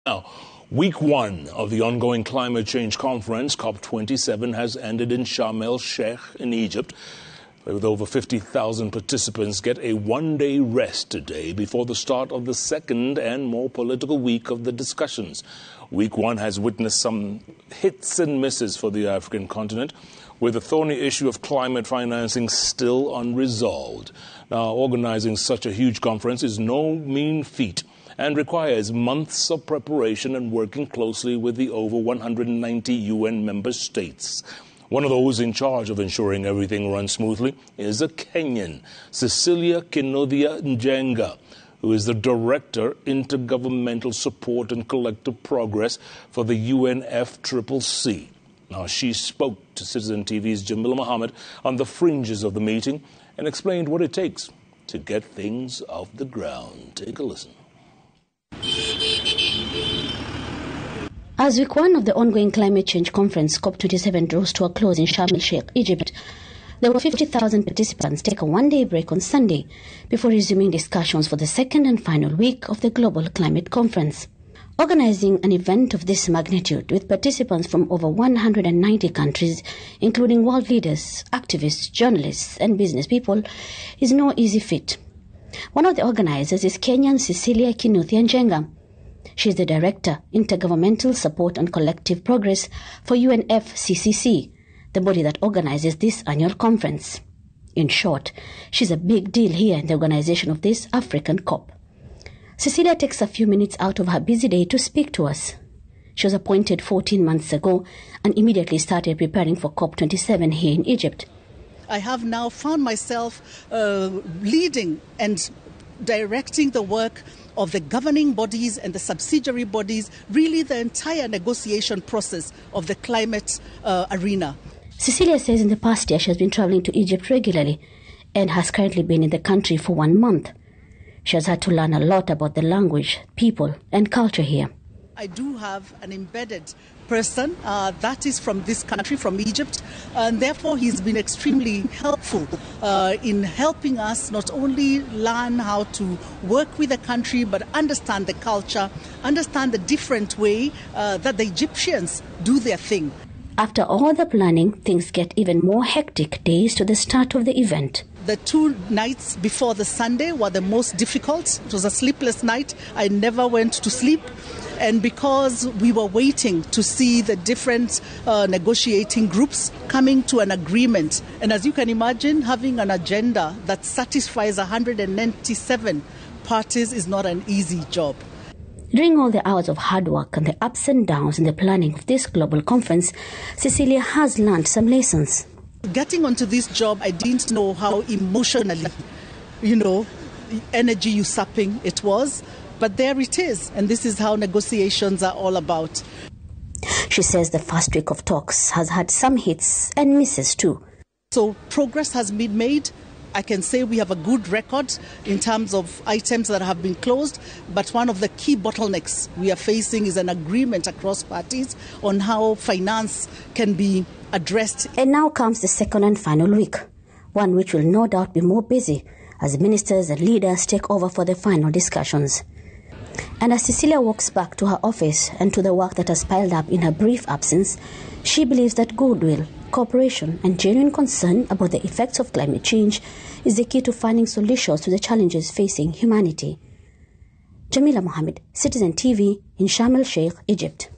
Now, week one of the ongoing climate change conference, COP27, has ended in Sharm El Sheikh in Egypt, with over 50,000 participants get a one-day rest today before the start of the second and more political week of the discussions. Week one has witnessed some hits and misses for the African continent, with the thorny issue of climate financing still unresolved. Now, organizing such a huge conference is no mean feat and requires months of preparation and working closely with the over 190 UN member states. One of those in charge of ensuring everything runs smoothly is a Kenyan, Cecilia Kinuthia Njenga, who is the Director, Intergovernmental Support and Collective Progress for the UNFCCC. Now, she spoke to Citizen TV's Jamila Mohamed on the fringes of the meeting and explained what it takes to get things off the ground. Take a listen. As week one of the ongoing climate change conference, COP27, draws to a close in Sharm El Sheikh, Egypt, there were 50,000 participants take a one-day break on Sunday before resuming discussions for the second and final week of the global climate conference. Organizing an event of this magnitude with participants from over 190 countries, including world leaders, activists, journalists, and business people, is no easy feat. One of the organizers is Kenyan Cecilia Kinuthia Njenga. She is the Director, Intergovernmental Support and Collective Progress for UNFCCC, the body that organizes this annual conference. In short, she's a big deal here in the organization of this African COP. Cecilia takes a few minutes out of her busy day to speak to us. She was appointed 14 months ago and immediately started preparing for COP27 here in Egypt. I have now found myself leading and directing the work of the governing bodies and the subsidiary bodies, really the entire negotiation process of the climate arena. Cecilia says in the past year she has been traveling to Egypt regularly and has currently been in the country for 1 month. She has had to learn a lot about the language, people, and culture here. I do have an embedded person that is from this country, from Egypt, and therefore he's been extremely helpful in helping us not only learn how to work with the country, but understand the culture, understand the different way that the Egyptians do their thing. After all the planning, things get even more hectic days to the start of the event. The 2 nights before the Sunday were the most difficult. It was a sleepless night. I never went to sleep. And because we were waiting to see the different negotiating groups coming to an agreement. And as you can imagine, having an agenda that satisfies 197 parties is not an easy job. During all the hours of hard work and the ups and downs in the planning of this global conference, Cecilia has learned some lessons. Getting onto this job, I didn't know how emotionally, energy usurping it was. But there it is, and this is how negotiations are all about. She says the first week of talks has had some hits and misses too. So progress has been made. I can say we have a good record in terms of items that have been closed, but one of the key bottlenecks we are facing is an agreement across parties on how finance can be addressed. And now comes the second and final week, one which will no doubt be more busy as ministers and leaders take over for the final discussions. And as Cecilia walks back to her office and to the work that has piled up in her brief absence, she believes that goodwill, cooperation and genuine concern about the effects of climate change is the key to finding solutions to the challenges facing humanity. Jamila Mohamed, Citizen TV in Sharm El Sheikh, Egypt.